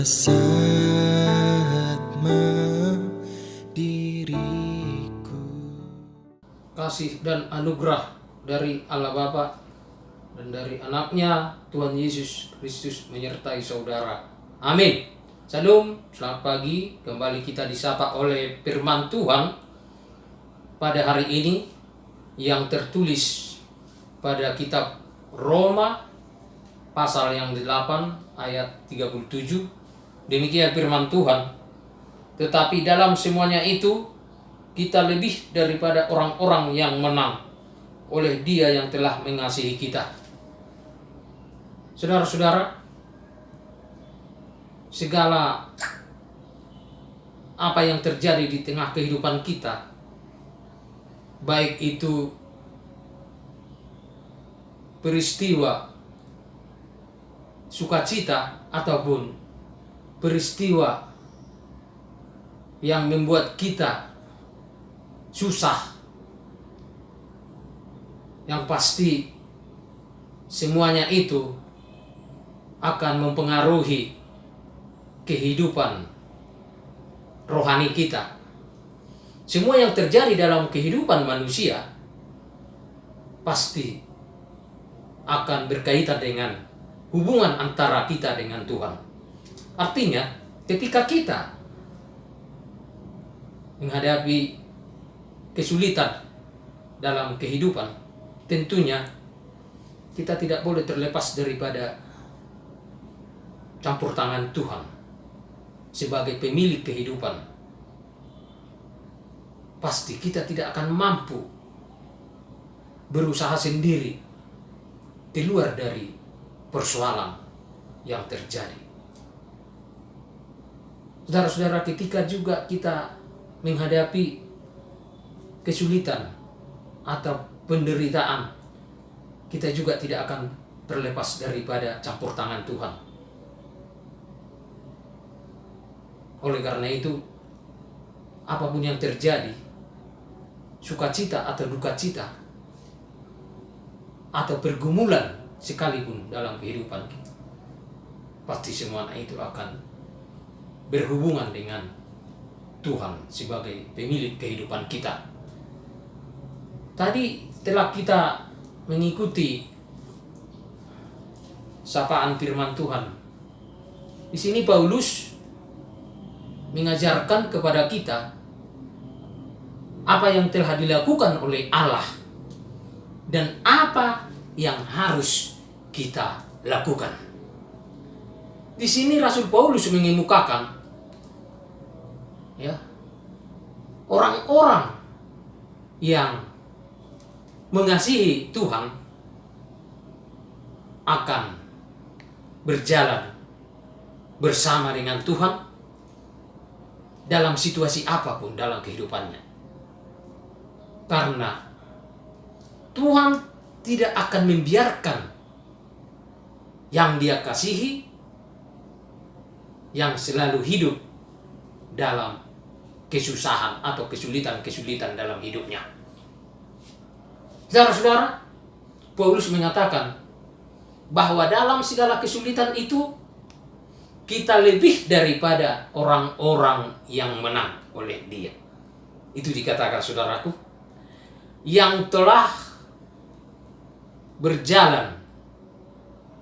saatmu diriku. Kasih dan anugerah dari Allah Bapa dan dari anaknya Tuhan Yesus Kristus menyertai saudara. Amin. Shalom, selamat pagi. Kembali kita disapa oleh firman Tuhan pada hari ini yang tertulis pada kitab Roma pasal yang 8 ayat 37. Demikian firman Tuhan. Tetapi dalam semuanya itu kita lebih daripada orang-orang yang menang oleh Dia yang telah mengasihi kita. Saudara-saudara, segala apa yang terjadi di tengah kehidupan kita, baik itu peristiwa sukacita ataupun peristiwa yang membuat kita susah, yang pasti semuanya itu akan mempengaruhi kehidupan rohani kita. Semua yang terjadi dalam kehidupan manusia pasti akan berkaitan dengan hubungan antara kita dengan Tuhan. Artinya, ketika kita menghadapi kesulitan dalam kehidupan, tentunya kita tidak boleh terlepas daripada campur tangan Tuhan sebagai pemilik kehidupan. Pasti kita tidak akan mampu berusaha sendiri di luar dari persoalan yang terjadi. Saudara-saudara, ketika juga kita menghadapi kesulitan atau penderitaan, kita juga tidak akan terlepas daripada campur tangan Tuhan. Oleh karena itu, apapun yang terjadi, sukacita atau duka cita, atau pergumulan sekalipun dalam kehidupan kita, pasti semuanya itu akan berhubungan dengan Tuhan sebagai pemilik kehidupan kita. Tadi telah kita mengikuti sapaan firman Tuhan. Di sini Paulus mengajarkan kepada kita apa yang telah dilakukan oleh Allah dan apa yang harus kita lakukan. Di sini Rasul Paulus mengemukakan orang-orang yang mengasihi Tuhan akan berjalan bersama dengan Tuhan dalam situasi apapun dalam kehidupannya. Karena Tuhan tidak akan membiarkan yang Dia kasihi yang selalu hidup dalam kesusahan atau kesulitan-kesulitan dalam hidupnya. Saudara-saudara, Paulus mengatakan bahwa dalam segala kesulitan itu kita lebih daripada orang-orang yang menang oleh Dia. Itu dikatakan, saudaraku, yang telah berjalan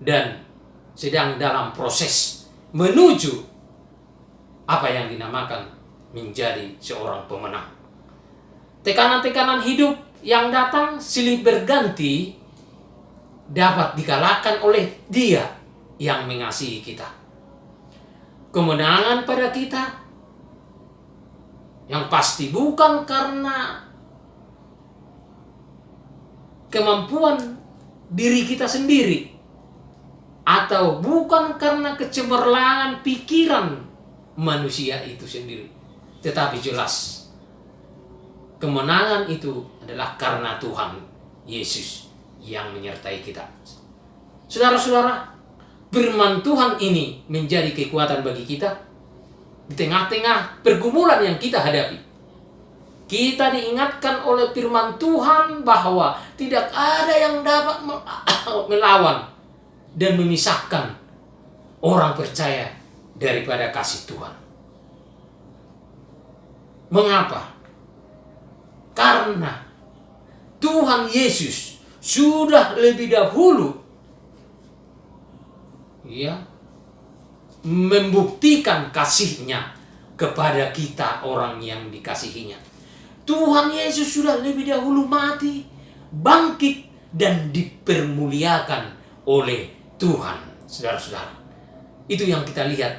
dan sedang dalam proses menuju apa yang dinamakan menjadi seorang pemenang. Tekanan-tekanan hidup yang datang silih berganti dapat dikalahkan oleh Dia yang mengasihi kita. Kemenangan pada kita yang pasti bukan karena kemampuan diri kita sendiri atau bukan karena kecemerlangan pikiran manusia itu sendiri, tetapi jelas kemenangan itu adalah karena Tuhan Yesus yang menyertai kita. Saudara-saudara, firman Tuhan ini menjadi kekuatan bagi kita di tengah-tengah pergumulan yang kita hadapi. Kita diingatkan oleh firman Tuhan bahwa tidak ada yang dapat melawan dan memisahkan orang percaya daripada kasih Tuhan. Mengapa? Karena Tuhan Yesus sudah lebih dahulu membuktikan kasih-Nya kepada kita orang yang dikasihinya. Tuhan Yesus sudah lebih dahulu mati, bangkit, dan dipermuliakan oleh Tuhan, saudara-saudara. Itu yang kita lihat.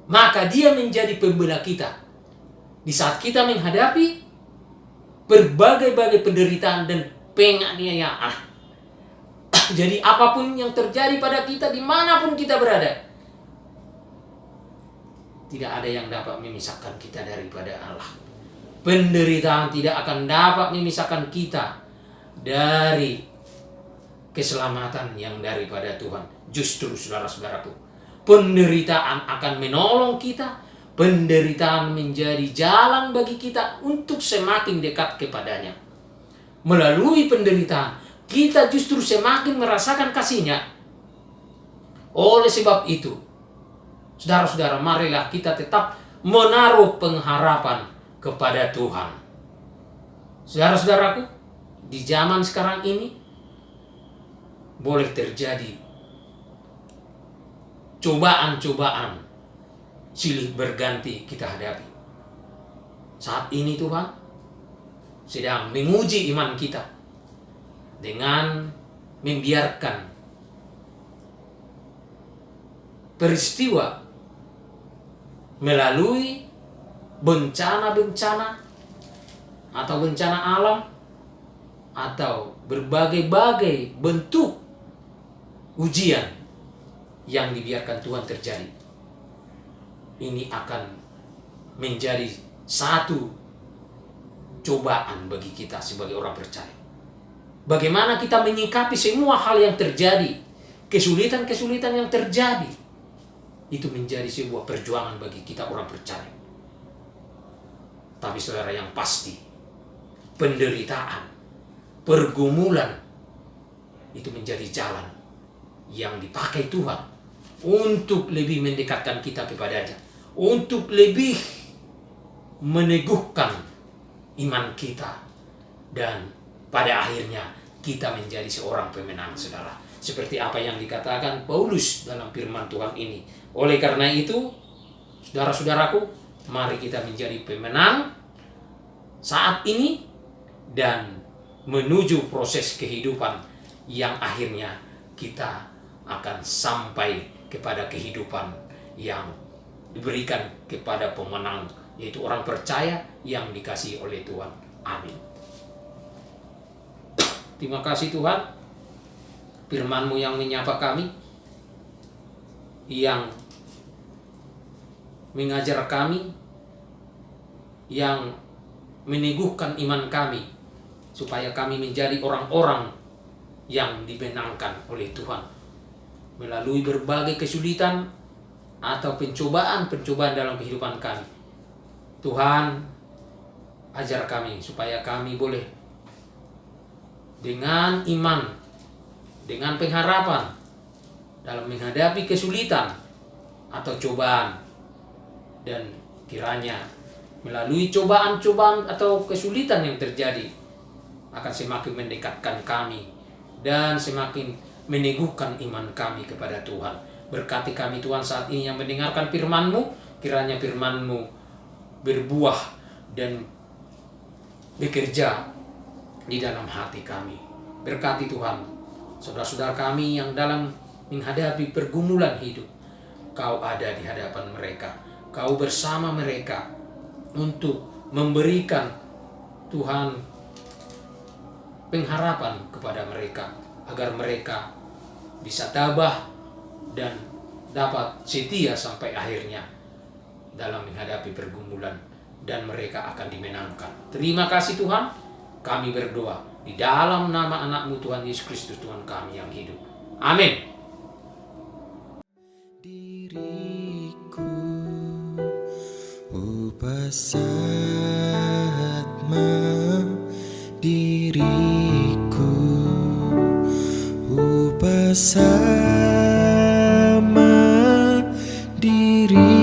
Maka Dia menjadi pembela kita di saat kita menghadapi berbagai-bagai penderitaan dan penganiayaan. Jadi apapun yang terjadi pada kita, dimanapun kita berada, tidak ada yang dapat memisahkan kita daripada Allah. Penderitaan tidak akan dapat memisahkan kita dari keselamatan yang daripada Tuhan. Justru saudara-saudaraku, penderitaan akan menolong kita. Penderitaan menjadi jalan bagi kita untuk semakin dekat kepadanya. Melalui penderitaan, kita justru semakin merasakan kasih-Nya. Oleh sebab itu, saudara-saudara, marilah kita tetap menaruh pengharapan kepada Tuhan. Saudara-saudaraku, di zaman sekarang ini boleh terjadi cobaan-cobaan silih berganti kita hadapi. Saat ini Tuhan sedang menguji iman kita dengan membiarkan peristiwa melalui bencana-bencana atau bencana alam atau berbagai-bagai bentuk ujian yang dibiarkan Tuhan terjadi. Ini akan menjadi satu cobaan bagi kita sebagai orang percaya. Bagaimana kita menyikapi semua hal yang terjadi, kesulitan-kesulitan yang terjadi, itu menjadi sebuah perjuangan bagi kita orang percaya. Tapi saudara, yang pasti, penderitaan, pergumulan, itu menjadi jalan yang dipakai Tuhan untuk lebih mendekatkan kita kepadanya, untuk lebih meneguhkan iman kita, dan pada akhirnya kita menjadi seorang pemenang, saudara. Seperti apa yang dikatakan Paulus dalam firman Tuhan ini. Oleh karena itu, saudara-saudaraku, mari kita menjadi pemenang saat ini dan menuju proses kehidupan yang akhirnya kita akan sampai kepada kehidupan yang diberikan kepada pemenang, yaitu orang percaya yang dikasihi oleh Tuhan. Amin. Terima kasih Tuhan, firman-Mu yang menyapa kami, yang mengajar kami, yang meneguhkan iman kami, supaya kami menjadi orang-orang yang dibenangkan oleh Tuhan melalui berbagai kesulitan atau pencobaan-pencobaan dalam kehidupan kami. Tuhan, ajar kami supaya kami boleh dengan iman, dengan pengharapan dalam menghadapi kesulitan atau cobaan, dan kiranya melalui cobaan-cobaan atau kesulitan yang terjadi akan semakin mendekatkan kami dan semakin meneguhkan iman kami kepada Tuhan. Berkati kami Tuhan saat ini yang mendengarkan firman-Mu, kiranya firman-Mu berbuah dan bekerja di dalam hati kami. Berkati Tuhan saudara-saudara kami yang dalam menghadapi pergumulan hidup. Kau ada di hadapan mereka, Kau bersama mereka untuk memberikan Tuhan pengharapan kepada mereka, agar mereka bisa tabah dan dapat setia sampai akhirnya dalam menghadapi pergumulan, dan mereka akan dimenangkan. Terima kasih Tuhan, kami berdoa di dalam nama anak-Mu Tuhan Yesus Kristus, Tuhan kami yang hidup. Amin. Diriku upasatma, diriku upasama, diriku diriku.